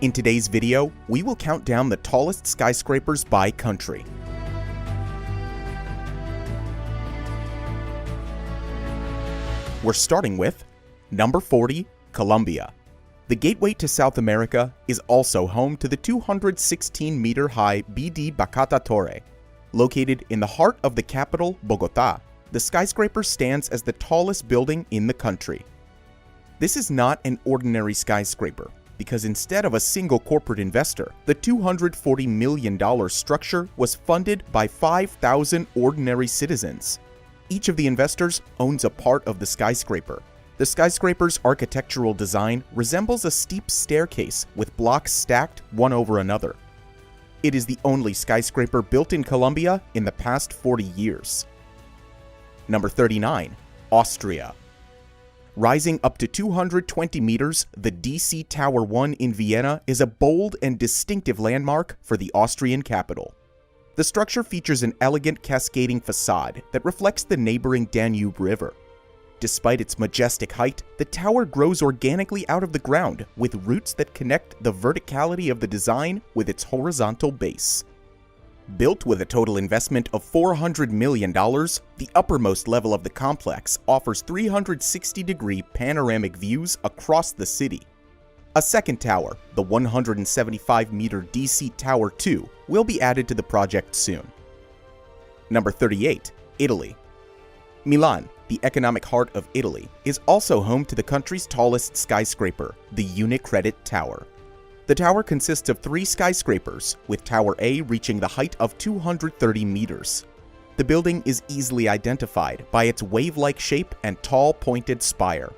In today's video, we will count down the tallest skyscrapers by country. We're starting with number 40, Colombia. The gateway to South America is also home to the 216-meter-high BD Bacata Torre. Located in the heart of the capital, Bogotá, the skyscraper stands as the tallest building in the country. This is not an ordinary skyscraper, because instead of a single corporate investor, the $240 million structure was funded by 5,000 ordinary citizens. Each of the investors owns a part of the skyscraper. The skyscraper's architectural design resembles a steep staircase with blocks stacked one over another. It is the only skyscraper built in Colombia in the past 40 years. Number 39, Austria. Rising up to 220 meters, the DC Tower 1 in Vienna is a bold and distinctive landmark for the Austrian capital. The structure features an elegant cascading facade that reflects the neighboring Danube River. Despite its majestic height, the tower grows organically out of the ground with roots that connect the verticality of the design with its horizontal base. Built with a total investment of $400 million, the uppermost level of the complex offers 360-degree panoramic views across the city. A second tower, the 175-meter DC Tower 2, will be added to the project soon. Number 38, Italy. Milan, the economic heart of Italy, is also home to the country's tallest skyscraper, the Unicredit Tower. The tower consists of 3 skyscrapers, with Tower A reaching the height of 230 meters. The building is easily identified by its wave-like shape and tall, pointed spire.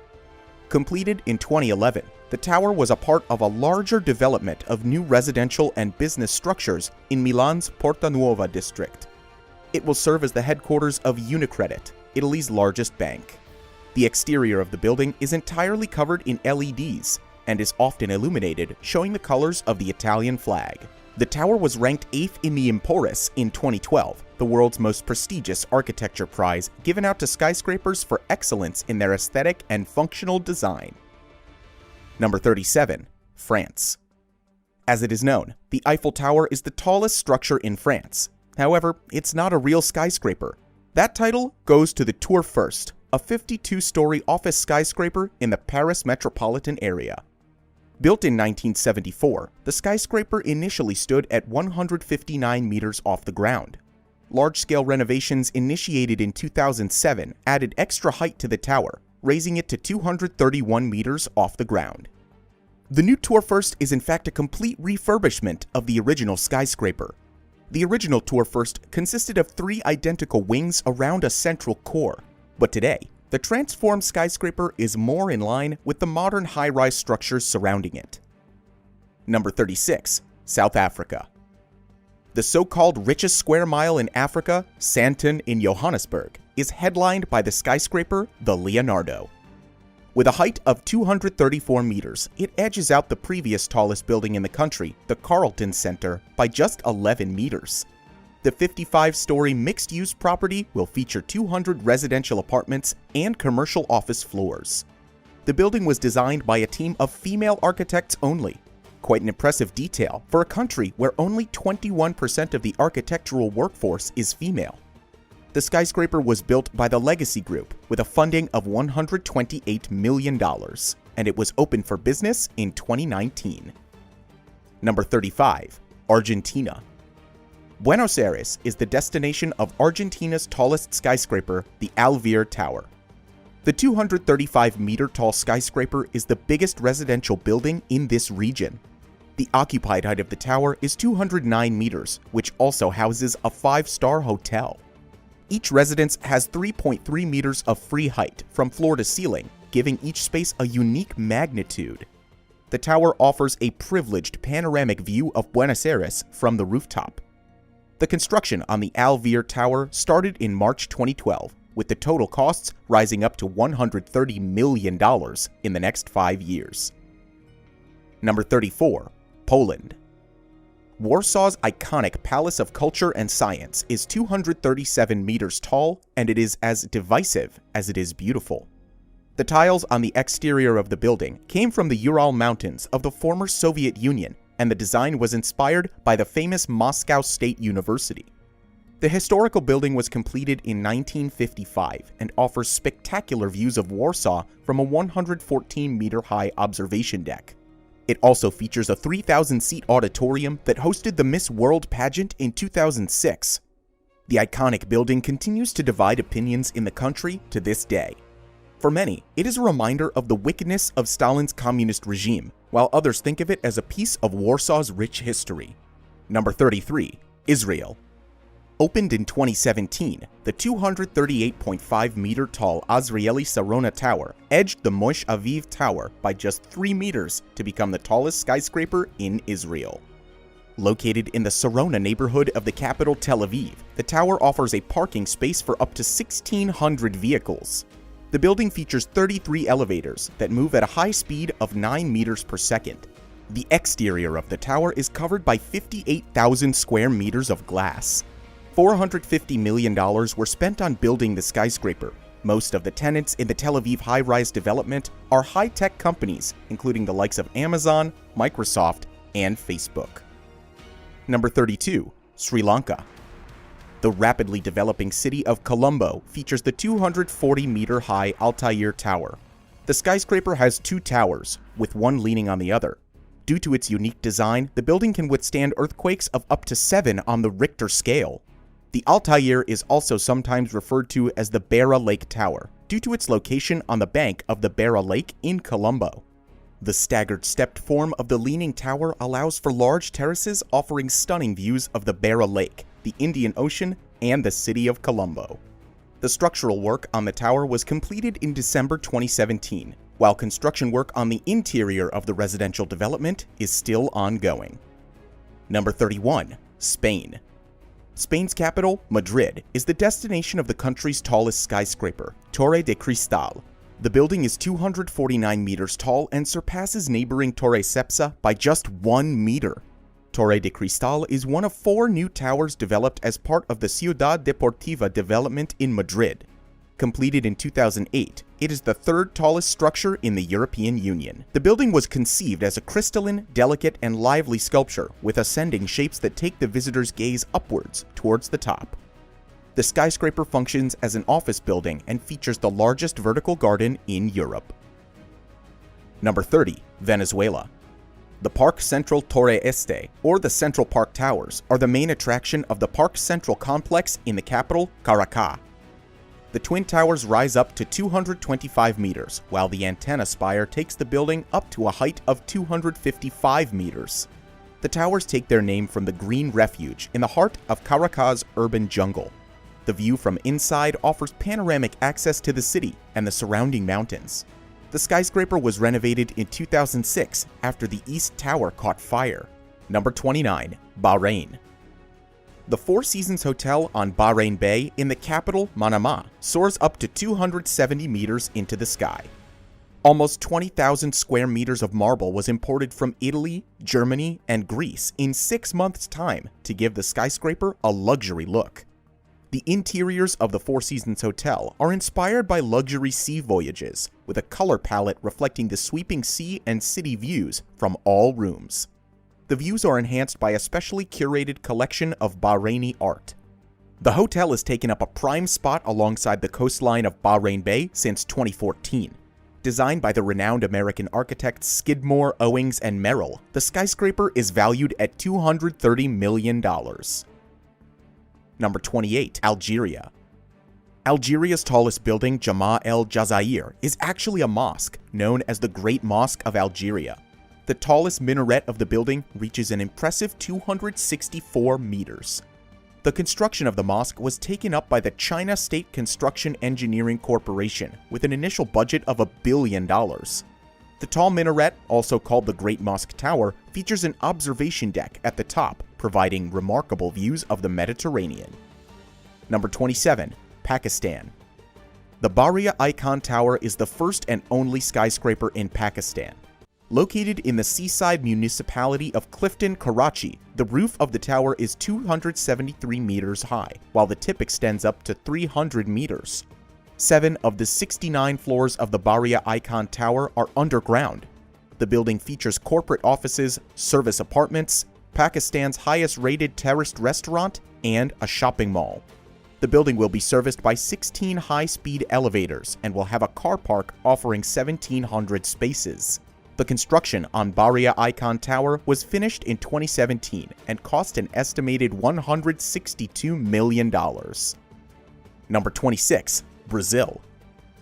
Completed in 2011, the tower was a part of a larger development of new residential and business structures in Milan's Porta Nuova district. It will serve as the headquarters of Unicredit, Italy's largest bank. The exterior of the building is entirely covered in LEDs, and is often illuminated, showing the colors of the Italian flag. The tower was ranked 8th in the Emporis in 2012, the world's most prestigious architecture prize given out to skyscrapers for excellence in their aesthetic and functional design. Number 37, France. As it is known, the Eiffel Tower is the tallest structure in France. However, it's not a real skyscraper. That title goes to the Tour First, a 52-story office skyscraper in the Paris metropolitan area. Built in 1974, the skyscraper initially stood at 159 meters off the ground. Large-scale renovations initiated in 2007 added extra height to the tower, raising it to 231 meters off the ground. The new Tour First is in fact a complete refurbishment of the original skyscraper. The original Tour First consisted of 3 identical wings around a central core, but today, the transformed skyscraper is more in line with the modern high-rise structures surrounding it. Number 36, South Africa. The so-called richest square mile in Africa, Sandton in Johannesburg, is headlined by the skyscraper, the Leonardo. With a height of 234 meters, it edges out the previous tallest building in the country, the Carlton Center, by just 11 meters. The 55-story mixed-use property will feature 200 residential apartments and commercial office floors. The building was designed by a team of female architects only. Quite an impressive detail for a country where only 21% of the architectural workforce is female. The skyscraper was built by the Legacy Group with a funding of $128 million, and it was open for business in 2019. Number 35, Argentina. Buenos Aires is the destination of Argentina's tallest skyscraper, the Alvear Tower. The 235-meter-tall skyscraper is the biggest residential building in this region. The occupied height of the tower is 209 meters, which also houses a 5-star hotel. Each residence has 3.3 meters of free height from floor to ceiling, giving each space a unique magnitude. The tower offers a privileged panoramic view of Buenos Aires from the rooftop. The construction on the Alvear Tower started in March 2012, with the total costs rising up to $130 million in the next 5 years. Number 34, Poland. Warsaw's iconic Palace of Culture and Science is 237 meters tall, and it is as divisive as it is beautiful. The tiles on the exterior of the building came from the Ural Mountains of the former Soviet Union, and the design was inspired by the famous Moscow State University. The historical building was completed in 1955 and offers spectacular views of Warsaw from a 114-meter-high observation deck. It also features a 3,000-seat auditorium that hosted the Miss World pageant in 2006. The iconic building continues to divide opinions in the country to this day. For many, it is a reminder of the wickedness of Stalin's communist regime, while others think of it as a piece of Warsaw's rich history. Number 33. Israel. Opened in 2017, the 238.5-meter-tall Azrieli Sarona Tower edged the Mosh Aviv Tower by just 3 meters to become the tallest skyscraper in Israel. Located in the Sarona neighborhood of the capital Tel Aviv, the tower offers a parking space for up to 1,600 vehicles. The building features 33 elevators that move at a high speed of 9 meters per second. The exterior of the tower is covered by 58,000 square meters of glass. $450 million were spent on building the skyscraper. Most of the tenants in the Tel Aviv high-rise development are high-tech companies, including the likes of Amazon, Microsoft, and Facebook. Number 32. Sri Lanka. The rapidly developing city of Colombo features the 240-meter-high Altair Tower. The skyscraper has 2 towers, with one leaning on the other. Due to its unique design, the building can withstand earthquakes of up to 7 on the Richter scale. The Altair is also sometimes referred to as the Beira Lake Tower, due to its location on the bank of the Beira Lake in Colombo. The staggered stepped form of the leaning tower allows for large terraces offering stunning views of the Beira Lake, the Indian Ocean, and the city of Colombo. The structural work on the tower was completed in December 2017, while construction work on the interior of the residential development is still ongoing. Number 31. Spain. Spain's capital, Madrid, is the destination of the country's tallest skyscraper, Torre de Cristal. The building is 249 meters tall and surpasses neighboring Torre Cepsa by just 1 meter. Torre de Cristal is one of 4 new towers developed as part of the Ciudad Deportiva development in Madrid. Completed in 2008, it is the 3rd tallest structure in the European Union. The building was conceived as a crystalline, delicate, and lively sculpture with ascending shapes that take the visitor's gaze upwards towards the top. The skyscraper functions as an office building and features the largest vertical garden in Europe. Number 30. Venezuela. The Park Central Torre Este, or the Central Park Towers, are the main attraction of the Park Central complex in the capital, Caracas. The twin towers rise up to 225 meters, while the antenna spire takes the building up to a height of 255 meters. The towers take their name from the Green Refuge in the heart of Caracas' urban jungle. The view from inside offers panoramic access to the city and the surrounding mountains. The skyscraper was renovated in 2006 after the East Tower caught fire. Number 29. Bahrain. The Four Seasons Hotel on Bahrain Bay in the capital, Manama, soars up to 270 meters into the sky. Almost 20,000 square meters of marble was imported from Italy, Germany, and Greece in 6 months' time to give the skyscraper a luxury look. The interiors of the Four Seasons Hotel are inspired by luxury sea voyages, with a color palette reflecting the sweeping sea and city views from all rooms. The views are enhanced by a specially curated collection of Bahraini art. The hotel has taken up a prime spot alongside the coastline of Bahrain Bay since 2014. Designed by the renowned American architects Skidmore, Owings, and Merrill, the skyscraper is valued at $230 million. Number 28. Algeria. Algeria's tallest building, Jama el Jazair, is actually a mosque, known as the Great Mosque of Algeria. The tallest minaret of the building reaches an impressive 264 meters. The construction of the mosque was taken up by the China State Construction Engineering Corporation with an initial budget of $1 billion. The tall minaret, also called the Great Mosque Tower, features an observation deck at the top, providing remarkable views of the Mediterranean. Number 27. Pakistan. The Bahria Icon Tower is the first and only skyscraper in Pakistan. Located in the seaside municipality of Clifton, Karachi, the roof of the tower is 273 meters high, while the tip extends up to 300 meters. 7 of the 69 floors of the Baria Icon Tower are underground. The building features corporate offices, service apartments, Pakistan's highest-rated terraced restaurant, and a shopping mall. The building will be serviced by 16 high-speed elevators and will have a car park offering 1,700 spaces. The construction on Baria Icon Tower was finished in 2017 and cost an estimated $162 million. Number 26. Brazil.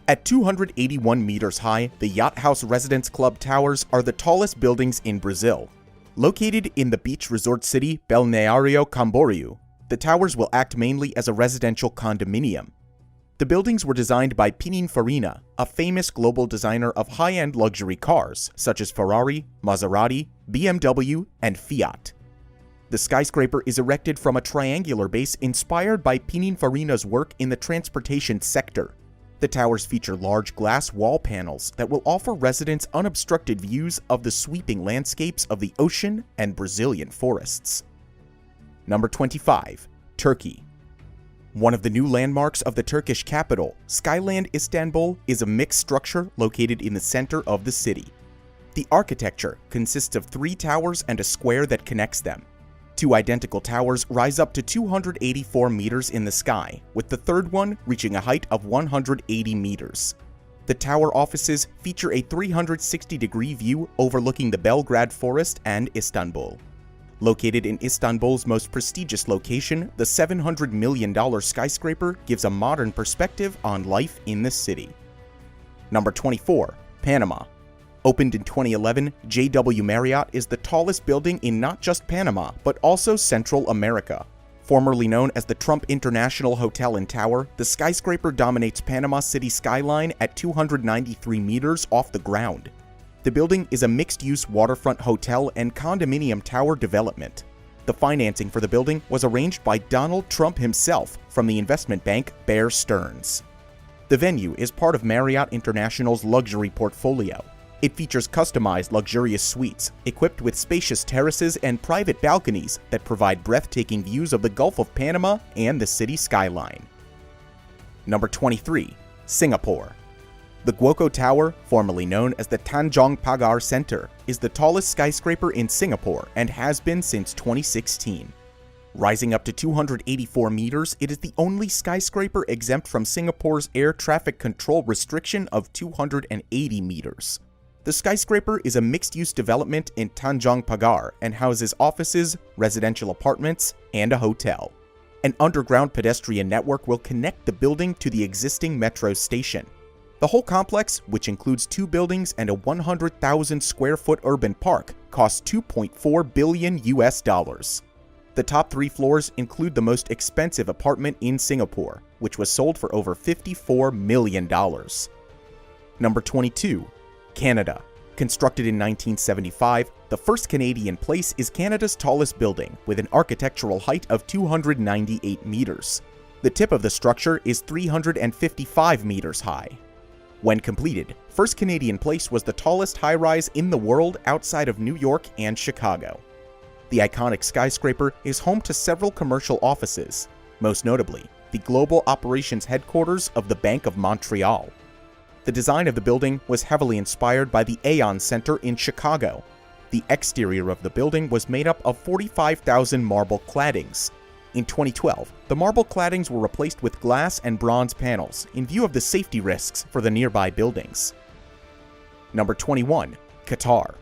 At 281 meters high, the Yacht House Residence Club towers are the tallest buildings in Brazil. Located in the beach resort city Balneário Camboriú, the towers will act mainly as a residential condominium. The buildings were designed by Pininfarina, a famous global designer of high-end luxury cars such as Ferrari, Maserati, BMW, and Fiat. The skyscraper is erected from a triangular base inspired by Pininfarina's work in the transportation sector. The towers feature large glass wall panels that will offer residents unobstructed views of the sweeping landscapes of the ocean and Brazilian forests. Number 25. Turkey. One of the new landmarks of the Turkish capital, Skyland Istanbul, is a mixed structure located in the center of the city. The architecture consists of 3 towers and a square that connects them. 2 identical towers rise up to 284 meters in the sky, with the third one reaching a height of 180 meters. The tower offices feature a 360-degree view overlooking the Belgrade forest and Istanbul. Located in Istanbul's most prestigious location, the $700 million skyscraper gives a modern perspective on life in the city. Number 24. Panama. Opened in 2011, JW Marriott is the tallest building in not just Panama, but also Central America. Formerly known as the Trump International Hotel and Tower, the skyscraper dominates Panama City skyline at 293 meters off the ground. The building is a mixed-use waterfront hotel and condominium tower development. The financing for the building was arranged by Donald Trump himself from the investment bank Bear Stearns. The venue is part of Marriott International's luxury portfolio. It features customized luxurious suites, equipped with spacious terraces and private balconies that provide breathtaking views of the Gulf of Panama and the city skyline. Number 23. Singapore. The Guoco Tower, formerly known as the Tanjong Pagar Center, is the tallest skyscraper in Singapore and has been since 2016. Rising up to 284 meters, it is the only skyscraper exempt from Singapore's air traffic control restriction of 280 meters. The skyscraper is a mixed-use development in Tanjong Pagar and houses offices, residential apartments, and a hotel. An underground pedestrian network will connect the building to the existing metro station. The whole complex, which includes 2 buildings and a 100,000 square foot urban park, costs $2.4 billion. The top 3 floors include the most expensive apartment in Singapore, which was sold for over $54 million. Number 22. Canada. Constructed in 1975, the First Canadian Place is Canada's tallest building, with an architectural height of 298 meters. The tip of the structure is 355 meters high. When completed, First Canadian Place was the tallest high-rise in the world outside of New York and Chicago. The iconic skyscraper is home to several commercial offices, most notably the Global Operations Headquarters of the Bank of Montreal. The design of the building was heavily inspired by the Aon Center in Chicago. The exterior of the building was made up of 45,000 marble claddings. In 2012, the marble claddings were replaced with glass and bronze panels in view of the safety risks for the nearby buildings. Number 21. Qatar.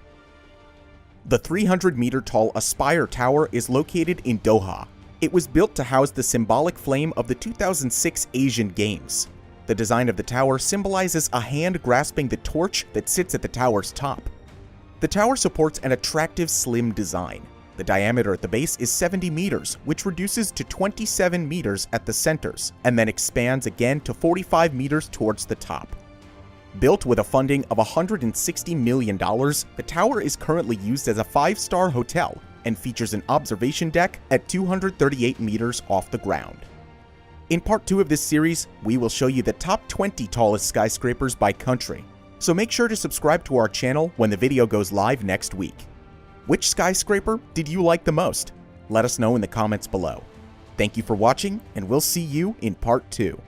The 300-meter-tall Aspire Tower is located in Doha. It was built to house the symbolic flame of the 2006 Asian Games. The design of the tower symbolizes a hand grasping the torch that sits at the tower's top. The tower supports an attractive, slim design. The diameter at the base is 70 meters, which reduces to 27 meters at the centers, and then expands again to 45 meters towards the top. Built with a funding of $160 million, the tower is currently used as a 5-star hotel and features an observation deck at 238 meters off the ground. In part 2 of this series, we will show you the top 20 tallest skyscrapers by country, so make sure to subscribe to our channel when the video goes live next week. Which skyscraper did you like the most? Let us know in the comments below. Thank you for watching, and we'll see you in part 2.